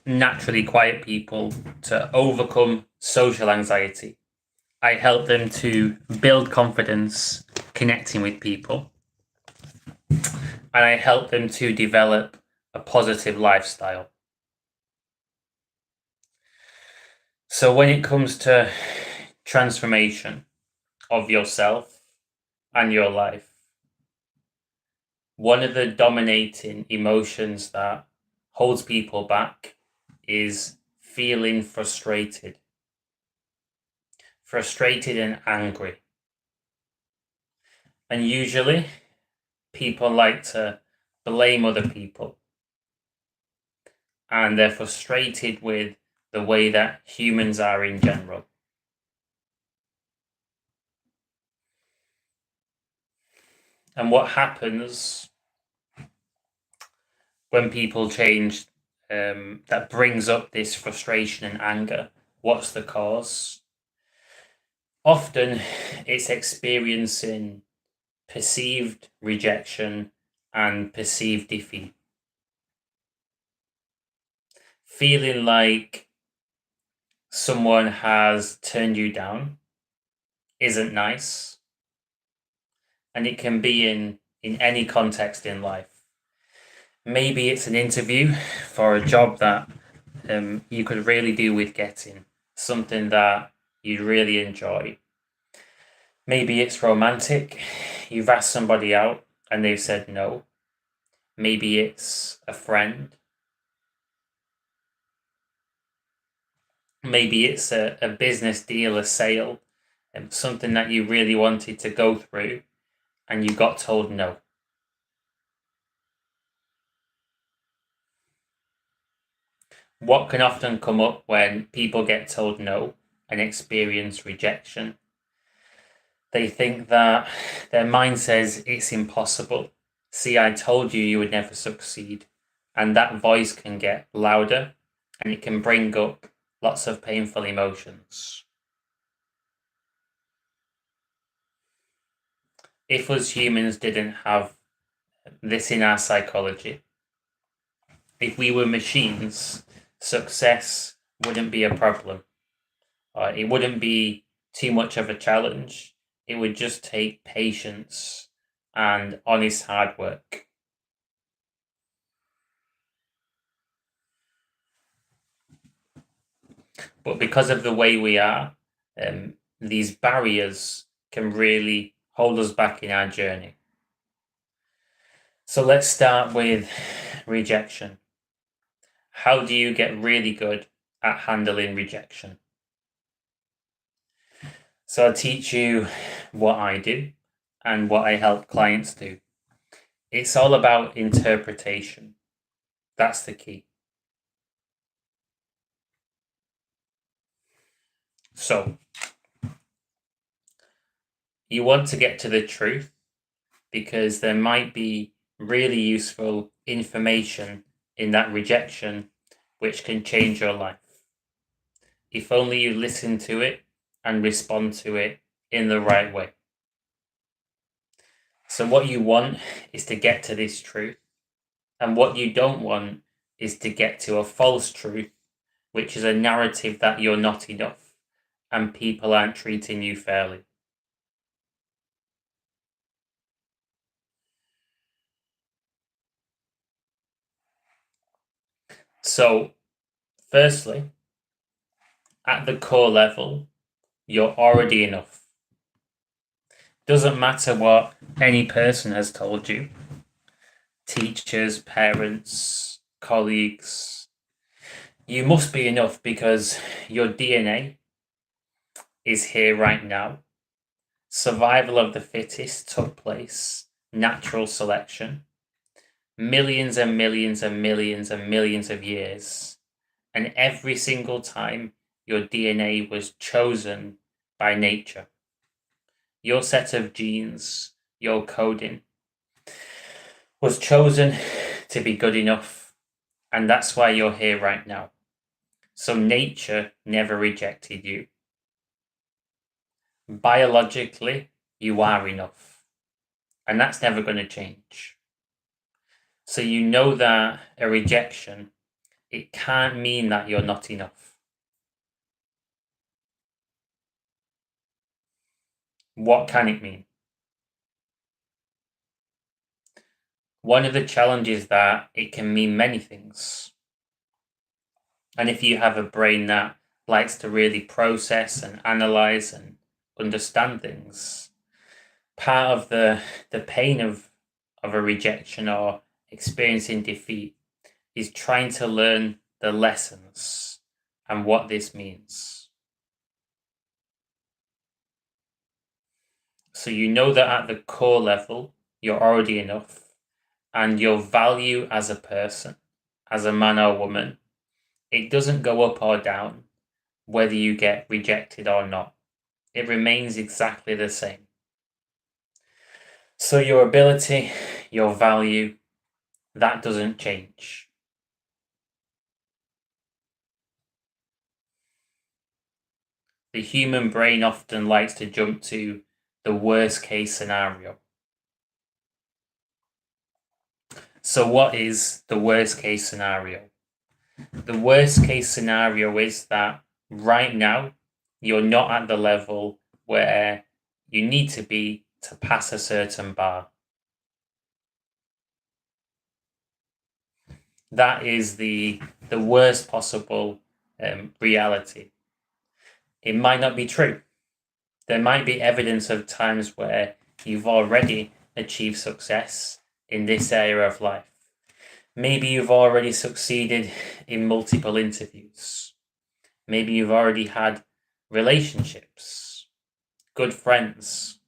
naturally quiet people to overcome social anxiety. I help them to build confidence connecting with people, and I help them to develop a positive lifestyle. So, when it comes to transformation of yourself and your life, one of the dominating emotions that holds people back is feeling frustrated and angry. And usually people like to blame other people, and they're frustrated with the way that humans are in general. And what happens when people change, that brings up this frustration and anger? What's the cause? Often it's experiencing perceived rejection and perceived defeat. Feeling like someone has turned you down isn't nice, and it can be in any context in life. Maybe it's an interview for a job that you could really do with getting, something that you really enjoy. Maybe it's romantic. You've asked somebody out and they've said no. Maybe it's a friend. Maybe it's a business deal, a sale, something that you really wanted to go through and you got told no. What can often come up when people get told no and experience rejection? They think that their mind says it's impossible. See, I told you you would never succeed. And that voice can get louder and it can bring up lots of painful emotions. If us humans didn't have this in our psychology, if we were machines, success wouldn't be a problem. It wouldn't be too much of a challenge. It would just take patience and honest hard work. But because of the way we are, these barriers can really hold us back in our journey. So let's start with rejection. How do you get really good at handling rejection? So I'll teach you what I do and what I help clients do. It's all about interpretation. That's the key. So you want to get to the truth because there might be really useful information in that rejection which can change your life. If only you listen to it and respond to it in the right way. So what you want is to get to this truth, and what you don't want is to get to a false truth, which is a narrative that you're not enough and people aren't treating you fairly. So, firstly, at the core level, you're already enough. Doesn't matter what any person has told you, teachers, parents, colleagues. You must be enough because your DNA is here right now. Survival of the fittest took place, natural selection, millions and millions and millions and millions of years. And every single time your DNA was chosen by nature. Your set of genes, your coding, was chosen to be good enough. And that's why you're here right now. So nature never rejected you. Biologically, you are enough. And that's never going to change. So you know that a rejection it can't mean that you're not enough. What can it mean? One of the challenges is that it can mean many things. And if you have a brain that likes to really process and analyze and understand things, part of the pain of a rejection or experiencing defeat is trying to learn the lessons and what this means. So you know that at the core level, you're already enough, and your value as a person, as a man or woman, it doesn't go up or down whether you get rejected or not. It remains exactly the same. So your ability, your value, that doesn't change. The human brain often likes to jump to the worst case scenario. So what is the worst case scenario? The worst case scenario is that right now you're not at the level where you need to be to pass a certain bar. That is the worst possible reality. It might not be true. There might be evidence of times where you've already achieved success in this area of life. Maybe you've already succeeded in multiple interviews. Maybe you've already had relationships, good friends.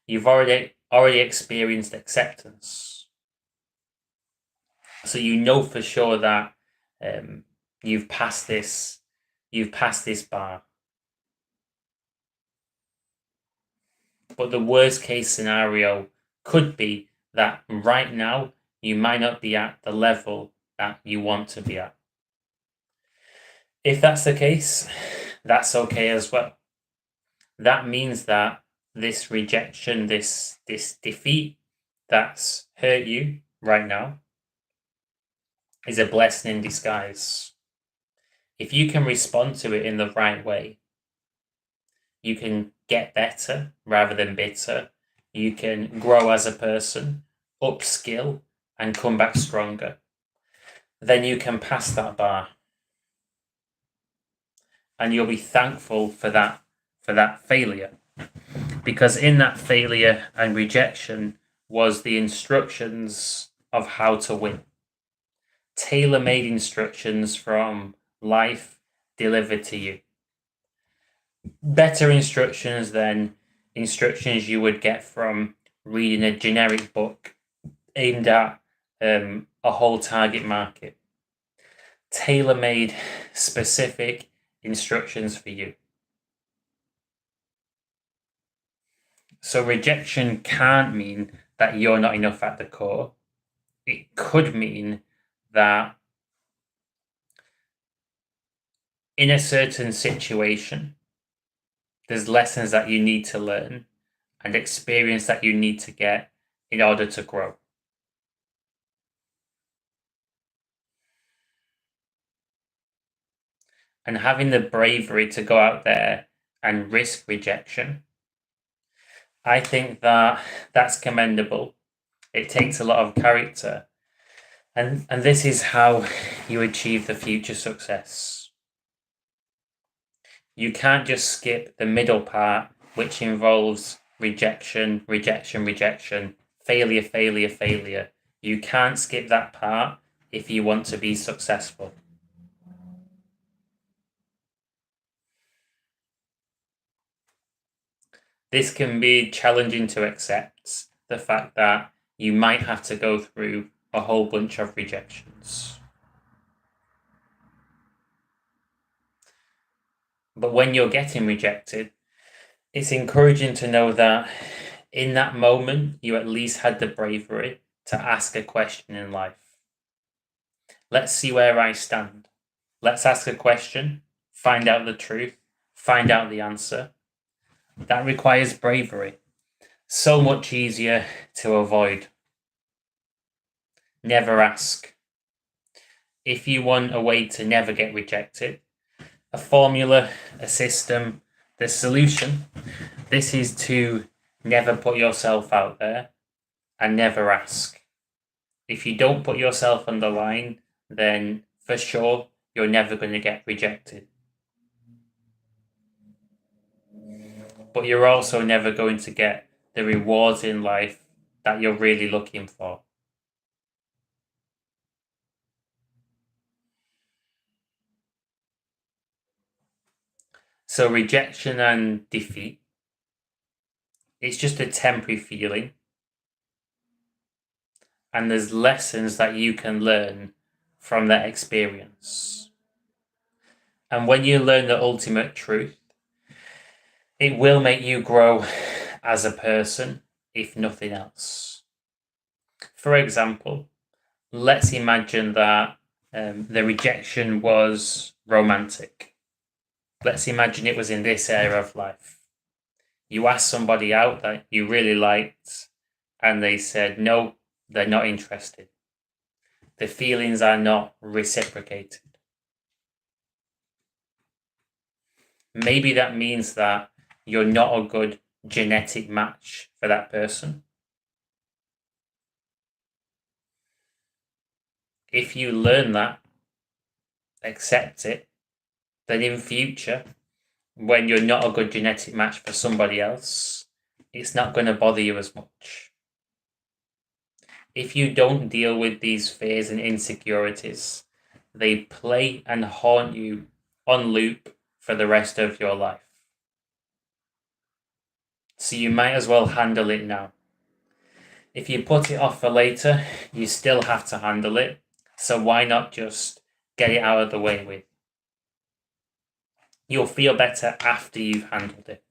You've already experienced acceptance. So you know for sure that you've passed this bar. But the worst case scenario could be that right now you might not be at the level that you want to be at. If that's the case, that's okay as well. That means that this rejection, this defeat that's hurt you right now is a blessing in disguise. If you can respond to it in the right way, you can get better rather than bitter. You can grow as a person, upskill, and come back stronger. Then you can pass that bar. And you'll be thankful for that failure. Because in that failure and rejection was the instructions of how to win. Tailor-made instructions from life delivered to you. Better instructions than instructions you would get from reading a generic book aimed at a whole target market. Tailor-made, specific instructions for you. So rejection can't mean that you're not enough at the core. It could mean that in a certain situation, there's lessons that you need to learn and experience that you need to get in order to grow. And having the bravery to go out there and risk rejection, I think that that's commendable. It takes a lot of character. And this is how you achieve the future success. You can't just skip the middle part, which involves rejection, rejection, rejection, failure, failure, failure. You can't skip that part if you want to be successful. This can be challenging to accept, the fact that you might have to go through a whole bunch of rejections. But when you're getting rejected, it's encouraging to know that in that moment, you at least had the bravery to ask a question in life. Let's see where I stand. Let's ask a question, find out the truth, find out the answer. That requires bravery. So much easier to avoid. Never ask. if you want a way to never get rejected, a formula, a system, the solution, this is to never put yourself out there and never ask. If you don't put yourself on the line, then for sure you're never going to get rejected. But you're also never going to get the rewards in life that you're really looking for. So rejection and defeat, it's just a temporary feeling. And there's lessons that you can learn from that experience. And when you learn the ultimate truth, it will make you grow as a person, if nothing else. For example, let's imagine that the rejection was romantic. Let's imagine it was in this area of life. You asked somebody out that you really liked, and they said, no, they're not interested. The feelings are not reciprocated. Maybe that means that you're not a good genetic match for that person. If you learn that, accept it, then in future, when you're not a good genetic match for somebody else, it's not going to bother you as much. If you don't deal with these fears and insecurities, they play and haunt you on loop for the rest of your life. So you might as well handle it now. If you put it off for later, you still have to handle it. So why not just get it out of the way with? You'll feel better after you've handled it.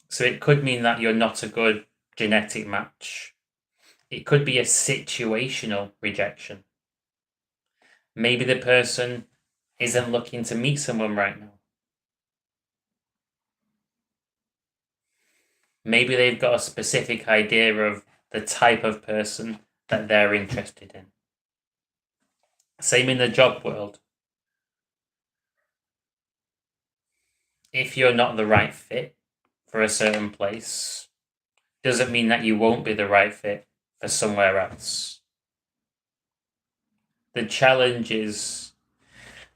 So it could mean that you're not a good genetic match. It could be a situational rejection. Maybe the person isn't looking to meet someone right now. Maybe they've got a specific idea of the type of person that they're interested in. Same in the job world. If you're not the right fit for a certain place, doesn't mean that you won't be the right fit for somewhere else. The challenge is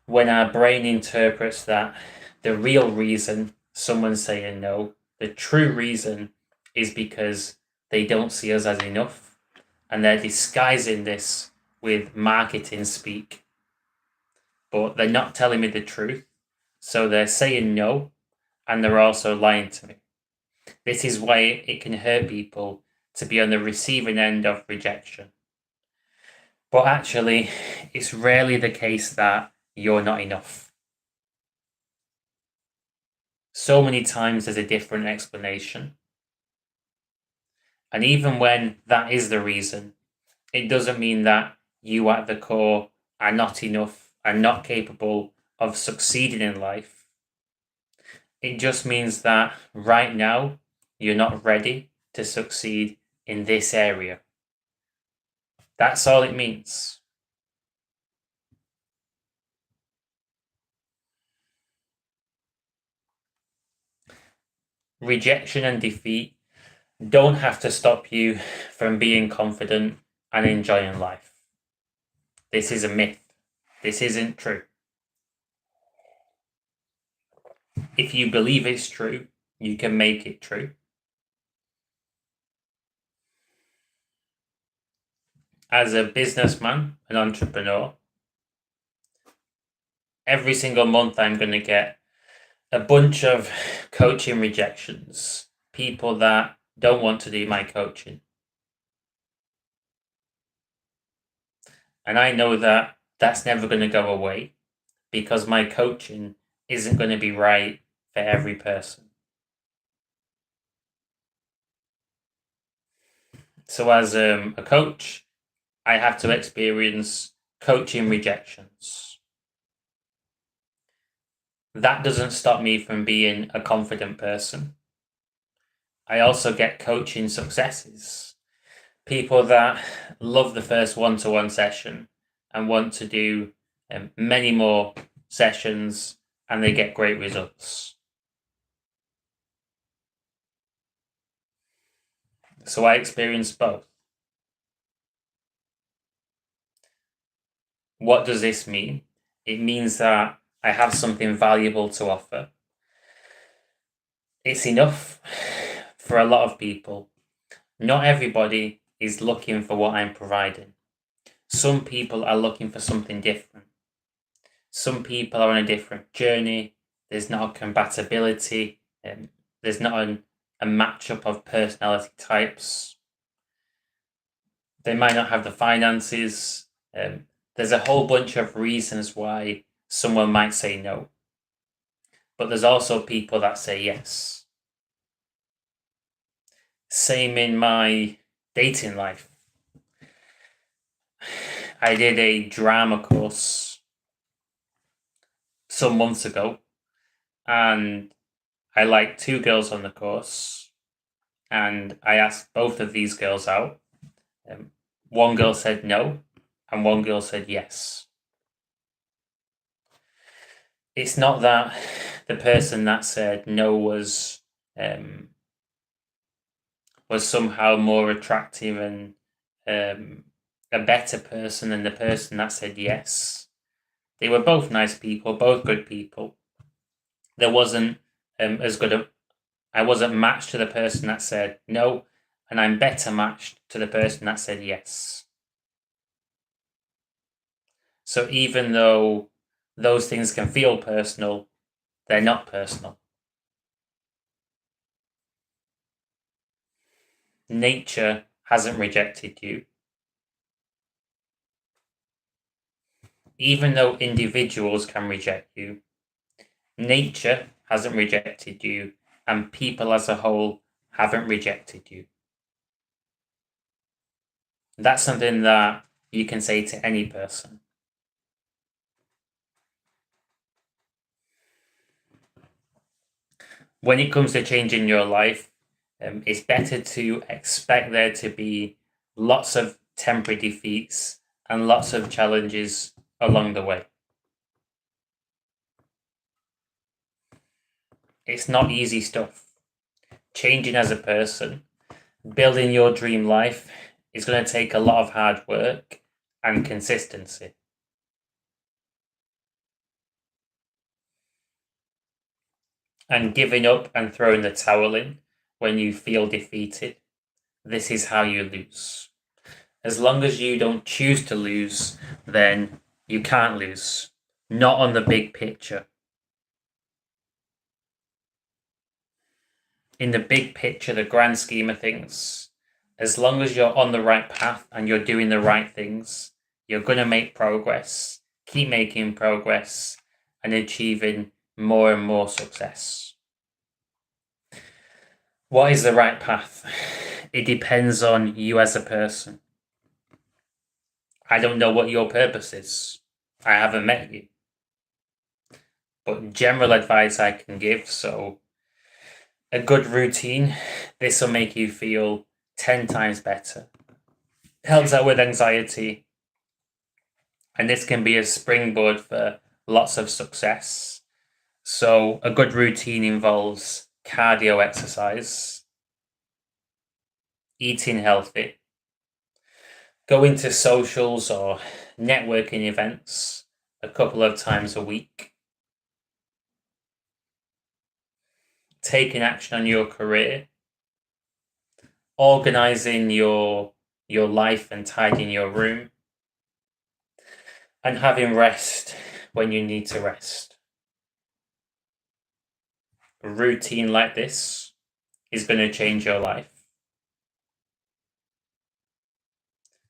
when our brain interprets that the real reason someone's saying no, the true reason is because they don't see us as enough, and they're disguising this with marketing speak. But they're not telling me the truth, so they're saying no, and they're also lying to me. This is why it can hurt people to be on the receiving end of rejection. But actually, it's rarely the case that you're not enough. So many times there's a different explanation. And even when that is the reason, it doesn't mean that you at the core are not enough and not capable of succeeding in life. It just means that right now, you're not ready to succeed in this area. That's all it means. Rejection and defeat don't have to stop you from being confident and enjoying life. This is a myth. This isn't true. If you believe it's true, you can make it true. As a businessman, an entrepreneur, every single month I'm going to get a bunch of coaching rejections, people that don't want to do my coaching. And I know that that's never going to go away because my coaching isn't going to be right for every person. So as a coach, I have to experience coaching rejections. That doesn't stop me from being a confident person. I also get coaching successes. People that love the first one-to-one session and want to do many more sessions, and they get great results. So I experienced both. What does this mean? It means that I have something valuable to offer. It's enough for a lot of people. Not everybody is looking for what I'm providing. Some people are looking for something different. Some people are on a different journey. There's not a compatibility. There's not a matchup of personality types. They might not have the finances. There's a whole bunch of reasons why someone might say no. But there's also people that say yes. Same in my dating life. I did a drama course some months ago, and I liked two girls on the course, and I asked both of these girls out. One girl said no, and one girl said yes. It's not that the person that said no was somehow more attractive and a better person than the person that said yes. They were both nice people, both good people. There wasn't I wasn't matched to the person that said no, and I'm better matched to the person that said yes. So even though those things can feel personal, they're not personal. Nature hasn't rejected you. Even though individuals can reject you, nature hasn't rejected you, and people as a whole haven't rejected you. That's something that you can say to any person. When it comes to changing your life, it's better to expect there to be lots of temporary defeats and lots of challenges along the way. It's not easy stuff. Changing as a person, building your dream life is going to take a lot of hard work and consistency. And giving up and throwing the towel in when you feel defeated, this is how you lose. As long as you don't choose to lose, then you can't lose. Not on the big picture. In the big picture, the grand scheme of things, as long as you're on the right path and you're doing the right things, you're going to make progress, keep making progress, and achieving more and more success. What is the right path? It depends on you as a person. I don't know what your purpose is. I haven't met you. But general advice I can give, so a good routine, this will make you feel 10 times better. Helps out with anxiety, and this can be a springboard for lots of success. So a good routine involves cardio exercise, eating healthy, going to socials or networking events a couple of times a week, taking action on your career, organizing your life and tidying your room, and having rest when you need to rest. A routine like this is going to change your life.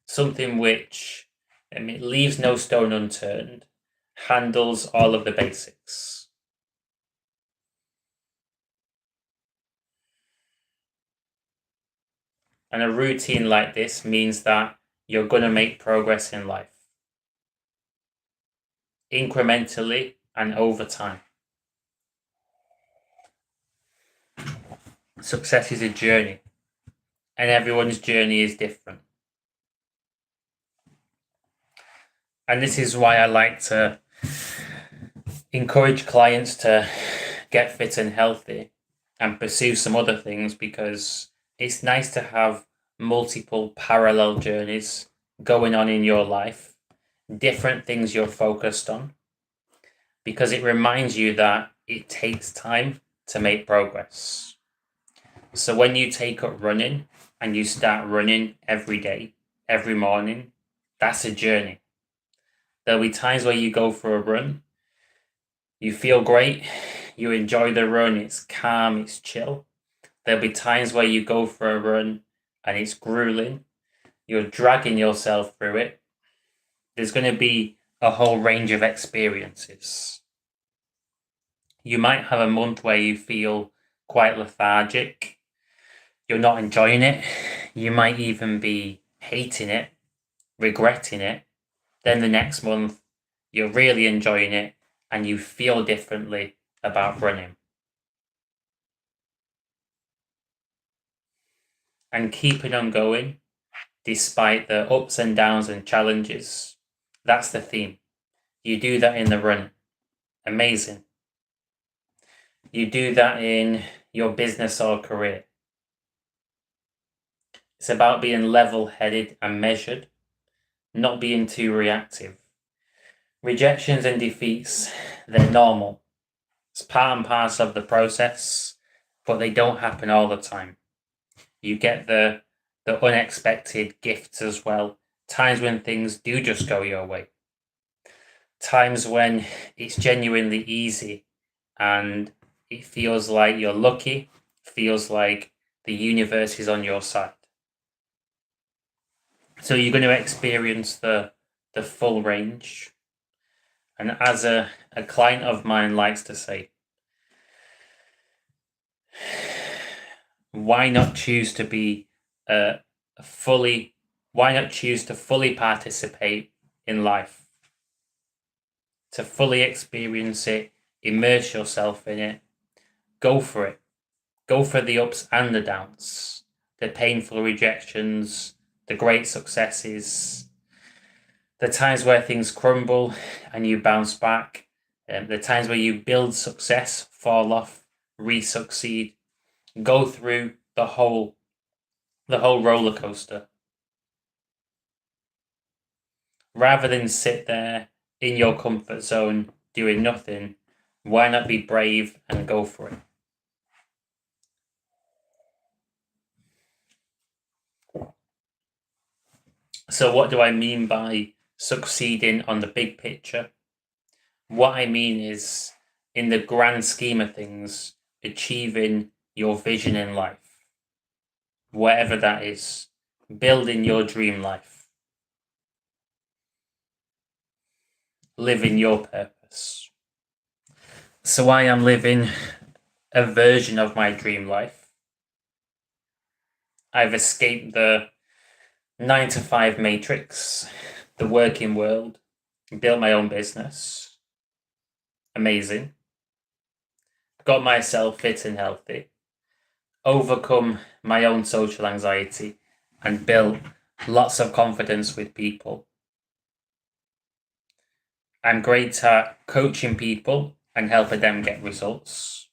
Something which it leaves no stone unturned, handles all of the basics. And a routine like this means that you're going to make progress in life. Incrementally and over time. Success is a journey, and everyone's journey is different. And this is why I like to encourage clients to get fit and healthy and pursue some other things, because it's nice to have multiple parallel journeys going on in your life, different things you're focused on, because it reminds you that it takes time to make progress. So when you take up running and you start running every day, every morning, that's a journey. There'll be times where you go for a run, you feel great, you enjoy the run, it's calm, it's chill. There'll be times where you go for a run and it's grueling, you're dragging yourself through it. There's going to be a whole range of experiences. You might have a month where you feel quite lethargic, you're not enjoying it, you might even be hating it, regretting it. Then the next month, you're really enjoying it and you feel differently about running. And keeping on going, despite the ups and downs and challenges, that's the theme. You do that in the run. Amazing. You do that in your business or career. It's about being level-headed and measured, not being too reactive. Rejections and defeats, they're normal. It's part and parcel of the process, but they don't happen all the time. You get the unexpected gifts as well. Times when things do just go your way. Times when it's genuinely easy and it feels like you're lucky, feels like the universe is on your side. So you're going to experience the full range. And as a client of mine likes to say, why not choose to be why not choose to fully participate in life? To fully experience it, immerse yourself in it, go for it. Go for the ups and the downs, the painful rejections, the great successes, the times where things crumble and you bounce back, the times where you build success, fall off, re-succeed. Go through the whole roller coaster. Rather than sit there in your comfort zone doing nothing, why not be brave and go for it? So what do I mean by succeeding on the big picture? What I mean is, in the grand scheme of things, achieving your vision in life, whatever that is, building your dream life, living your purpose. So I am living a version of my dream life. I've escaped the 9-to-5 matrix, the working world, built my own business. Amazing. Got myself fit and healthy, overcome my own social anxiety, and built lots of confidence with people. I'm great at coaching people and helping them get results.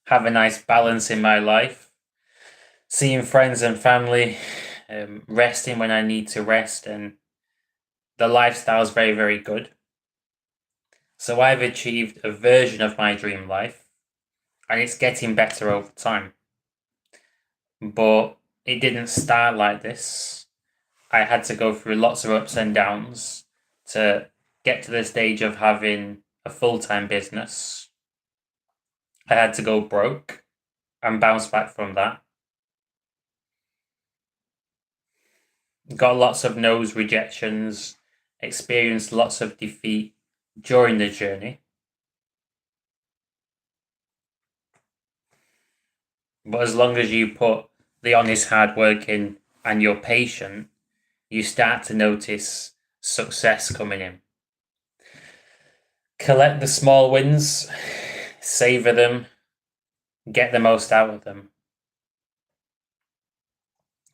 Have a nice balance in my life, seeing friends and family, resting when I need to rest, and the lifestyle's very, very good. So I've achieved a version of my dream life, and it's getting better over time. But it didn't start like this. I had to go through lots of ups and downs to get to the stage of having a full-time business. I had to go broke and bounce back from that. Got lots of no's, rejections, experienced lots of defeat during the journey. But as long as you put the honest hard work in and you're patient, you start to notice success coming in. Collect the small wins, savor them, get the most out of them.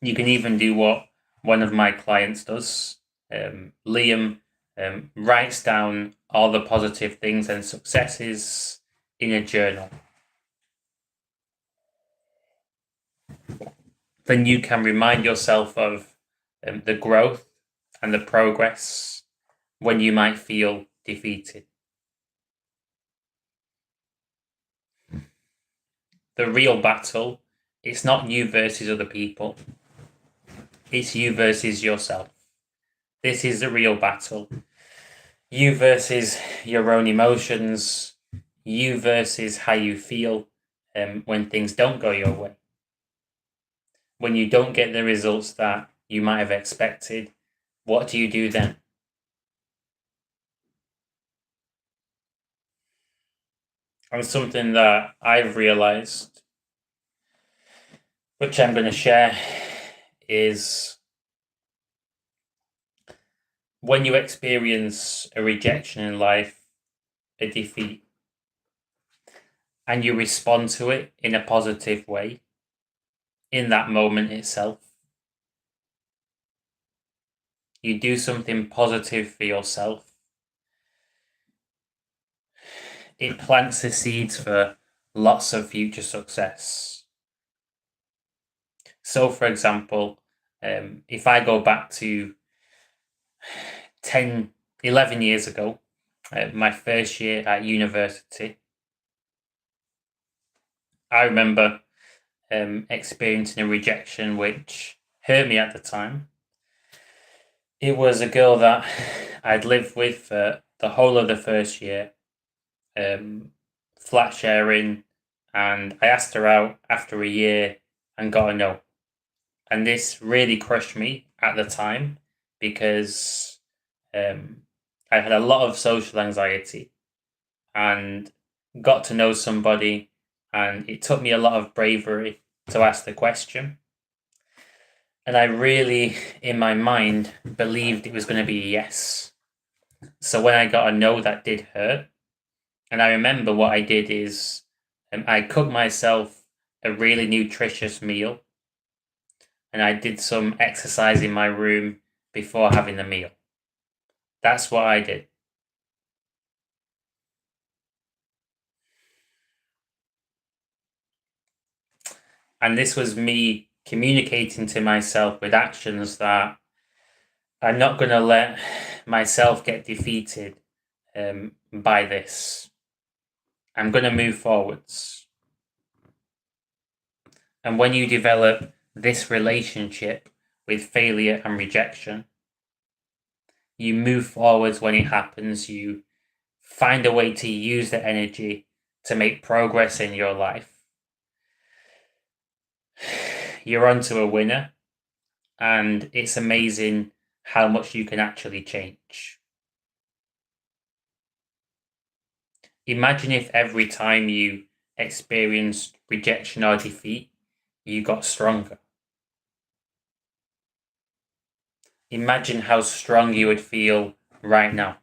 You can even do what one of my clients does. Liam writes down all the positive things and successes in a journal. Then you can remind yourself of the growth and the progress when you might feel defeated. The real battle, it's not you versus other people. It's you versus yourself. This is the real battle. You versus your own emotions. You versus how you feel when things don't go your way. When you don't get the results that you might have expected, what do you do then? And something that I've realized, which I'm going to share, is when you experience a rejection in life, a defeat, and you respond to it in a positive way in that moment itself, you do something positive for yourself, it plants the seeds for lots of future success. So, for example, if I go back to 10, 11 years ago, my first year at university, I remember experiencing a rejection which hurt me at the time. It was a girl that I'd lived with for the whole of the first year, flat sharing, and I asked her out after a year and got a no. And this really crushed me at the time because I had a lot of social anxiety and got to know somebody, and it took me a lot of bravery to ask the question. And I really, in my mind, believed it was going to be a yes. So when I got a no, that did hurt. And I remember what I did is I cooked myself a really nutritious meal, and I did some exercise in my room before having the meal. That's what I did. And this was me communicating to myself with actions that I'm not going to let myself get defeated by this. I'm going to move forwards. And when you develop this relationship with failure and rejection, you move forwards when it happens. You find a way to use the energy to make progress in your life. You're onto a winner, and it's amazing how much you can actually change. Imagine if every time you experienced rejection or defeat, you got stronger. Imagine how strong you would feel right now.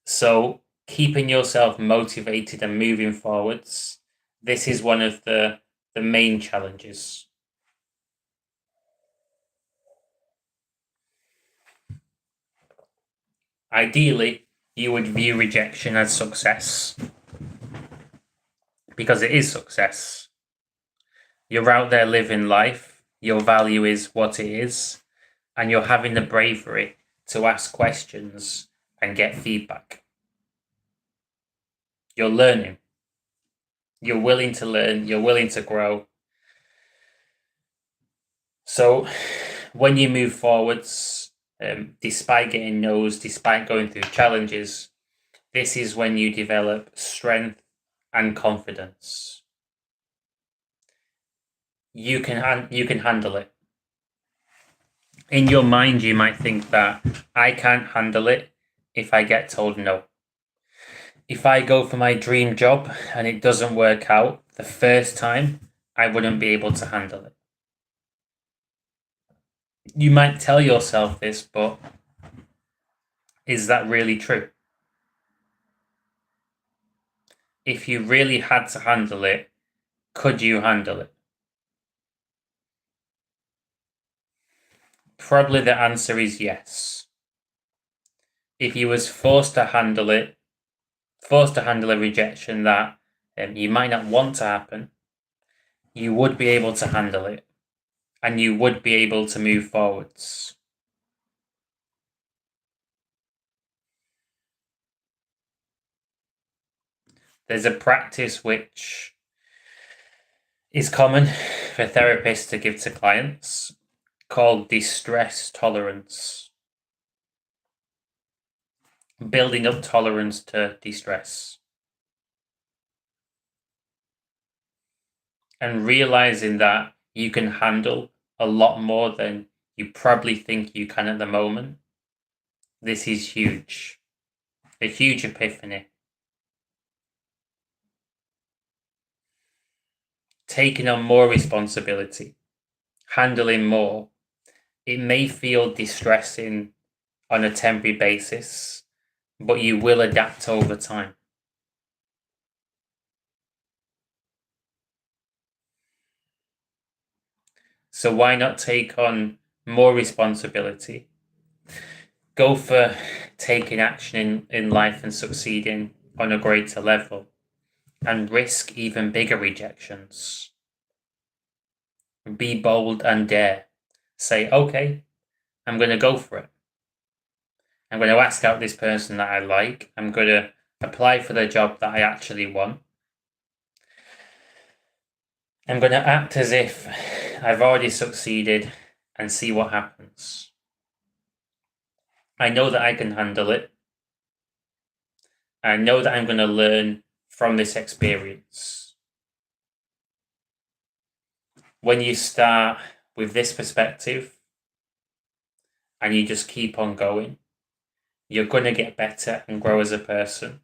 So, keeping yourself motivated and moving forwards, this is one of the main challenges. Ideally, you would view rejection as success because it is success. You're out there living life, your value is what it is, and you're having the bravery to ask questions and get feedback. You're learning. You're willing to learn, you're willing to grow. So when you move forwards, despite getting no's, despite going through challenges, this is when you develop strength and confidence. You can handle it. In your mind, you might think that I can't handle it if I get told no. If I go for my dream job and it doesn't work out the first time, I wouldn't be able to handle it. You might tell yourself this, but is that really true? if you really had to handle it, could you handle it? Probably the answer is yes. If you was forced to handle a rejection that you might not want to happen, you would be able to handle it, and you would be able to move forwards. There's a practice which is common for therapists to give to clients called distress tolerance. Building up tolerance to distress. And realizing that you can handle a lot more than you probably think you can at the moment. This is huge. A huge epiphany. Taking on more responsibility, handling more. It may feel distressing on a temporary basis, but you will adapt over time. So why not take on more responsibility? Go for taking action in life and succeeding on a greater level, and risk even bigger rejections. Be bold and dare. Say, okay, I'm going to go for it. I'm going to ask out this person that I like. I'm going to apply for the job that I actually want. I'm going to act as if I've already succeeded and see what happens. I know that I can handle it. I know that I'm going to learn from this experience. When you start with this perspective and you just keep on going, you're going to get better and grow as a person.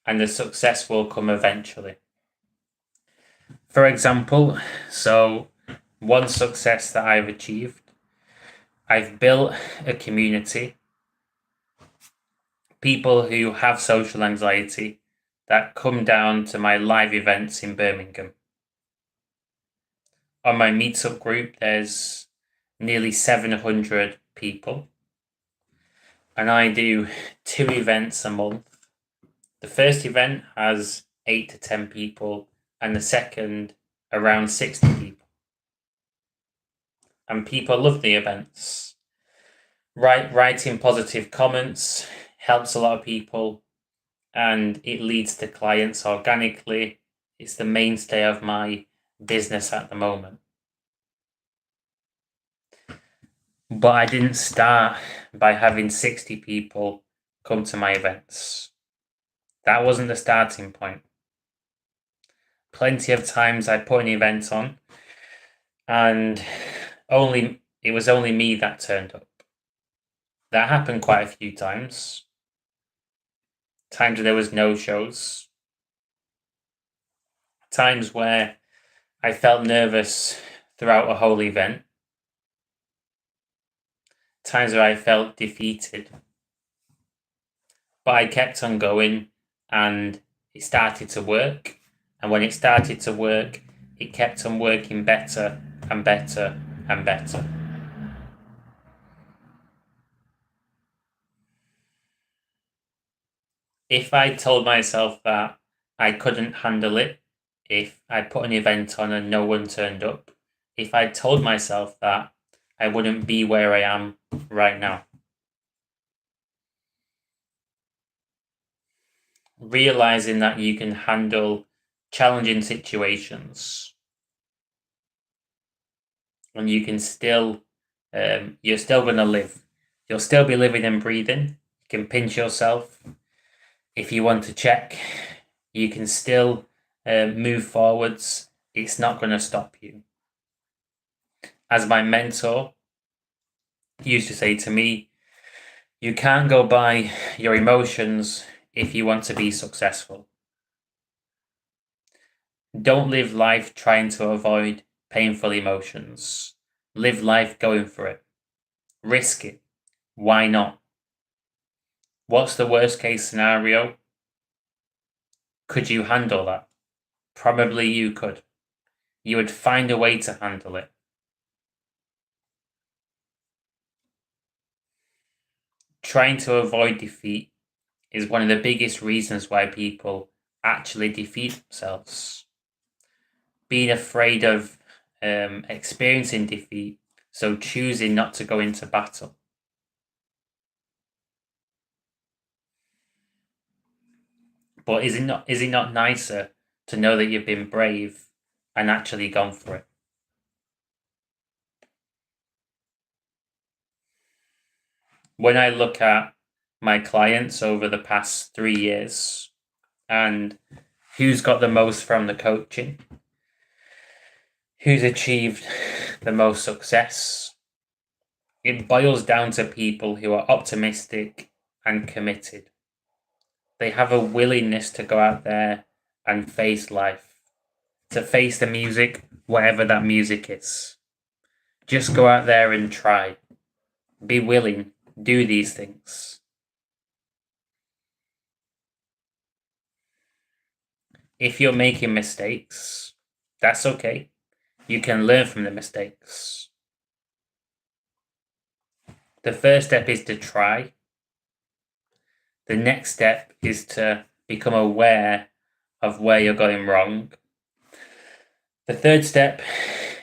And the success will come eventually. For example, so one success that I've achieved, I've built a community, people who have social anxiety that come down to my live events in Birmingham. On my meetup group, there's nearly 700 people, and I do 2 events a month. The first event has 8 to 10 people, and the second around 60 people. And people love the events. Writing positive comments helps a lot of people, and it leads to clients organically. It's the mainstay of my business at the moment. But I didn't start by having 60 people come to my events. That wasn't the starting point. Plenty of times I put an event on and it was only me that turned up. That happened quite a few times. Times where there was no shows. Times where I felt nervous throughout a whole event. Times where I felt defeated. But I kept on going and it started to work. And when it started to work, it kept on working better and better and better. If I told myself that I couldn't handle it, if I put an event on and no one turned up, if I told myself that, I wouldn't be where I am right now. Realizing that you can handle challenging situations and you can still, you're still going to live. You'll still be living and breathing. You can pinch yourself. If you want to check, you can still move forwards. It's not going to stop you. As my mentor used to say to me, you can't go by your emotions if you want to be successful. Don't live life trying to avoid painful emotions. Live life going for it. Risk it. Why not? What's the worst case scenario? Could you handle that? Probably you could. You would find a way to handle it. Trying to avoid defeat is one of the biggest reasons why people actually defeat themselves. Being afraid of experiencing defeat, so choosing not to go into battle. But is it not nicer to know that you've been brave and actually gone for it? When I look at my clients over the past 3 years and who's got the most from the coaching, who's achieved the most success, it boils down to people who are optimistic and committed. They have a willingness to go out there and face life, to face the music, whatever that music is. Just go out there and try. Be willing. Do these things. If you're making mistakes, that's okay. You can learn from the mistakes. The first step is to try. The next step is to become aware of where you're going wrong. The third step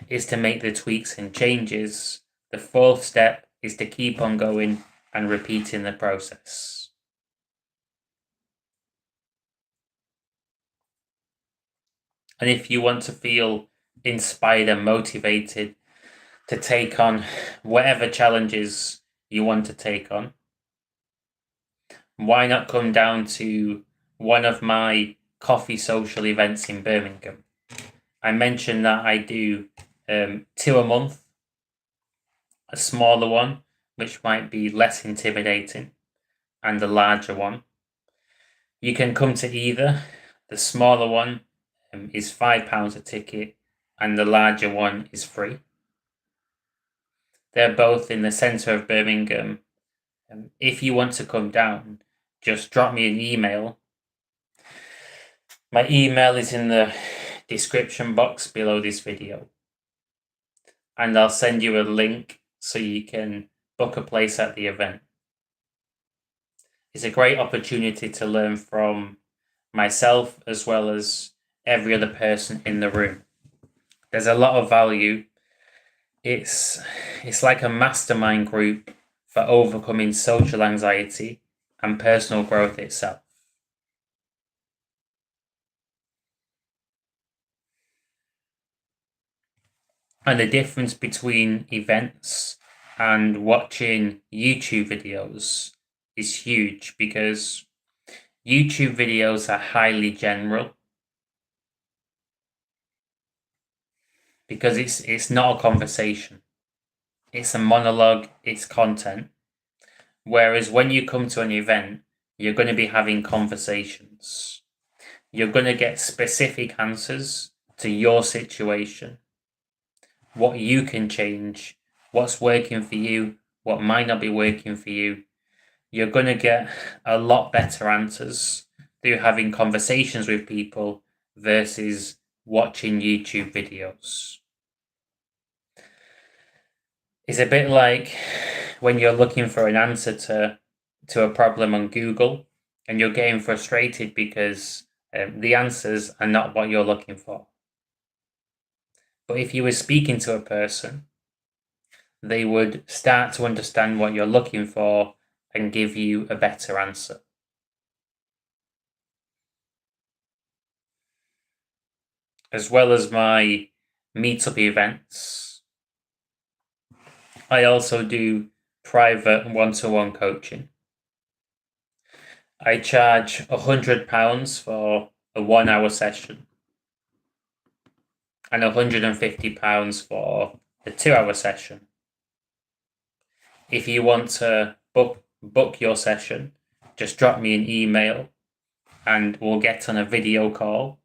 is to make the tweaks and changes. The fourth step is to keep on going and repeating the process. And if you want to feel inspired and motivated to take on whatever challenges you want to take on, why not come down to one of my coffee social events in Birmingham? I mentioned that I do 2 a month, a smaller one, which might be less intimidating, and a larger one. You can come to either. The smaller one is £5 a ticket, and the larger one is free. They're both in the centre of Birmingham. If you want to come down, just drop me an email. My email is in the description box below this video, and I'll send you a link so you can book a place at the event. It's a great opportunity to learn from myself as well as every other person in the room. There's a lot of value. It's like a mastermind group for overcoming social anxiety and personal growth itself. And the difference between events and watching YouTube videos is huge, because YouTube videos are highly general, because it's not a conversation. It's a monologue, it's content. Whereas when you come to an event, you're going to be having conversations. You're going to get specific answers to your situation, what you can change, what's working for you, what might not be working for you. You're going to get a lot better answers through having conversations with people versus watching YouTube videos. It's a bit like when you're looking for an answer to a problem on Google and you're getting frustrated because the answers are not what you're looking for. But if you were speaking to a person, they would start to understand what you're looking for and give you a better answer. As well as my meetup events, I also do private one-to-one coaching. I charge £100 for a 1 hour session and £150 for a 2 hour session. If you want to book your session, just drop me an email and we'll get on a video call.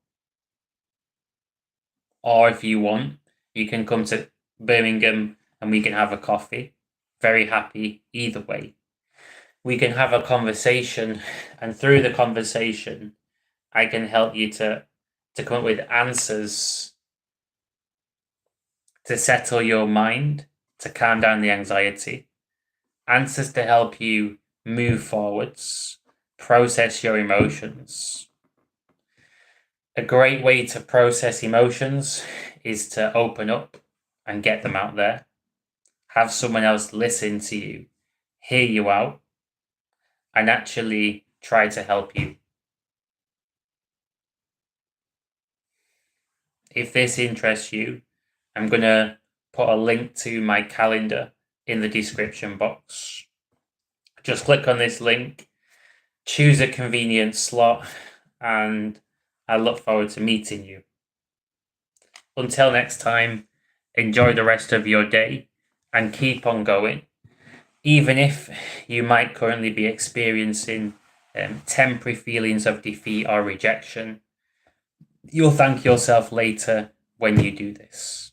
Or if you want, you can come to Birmingham and we can have a coffee. Very happy either way. We can have a conversation, and through the conversation, I can help you to come up with answers to settle your mind, to calm down the anxiety, answers to help you move forwards, process your emotions. A great way to process emotions is to open up and get them out there. Have someone else listen to you, hear you out, and actually try to help you. If this interests you, I'm going to put a link to my calendar in the description box. Just click on this link, choose a convenient slot, and I look forward to meeting you. Until next time, enjoy the rest of your day and keep on going. Even if you might currently be experiencing temporary feelings of defeat or rejection, you'll thank yourself later when you do this.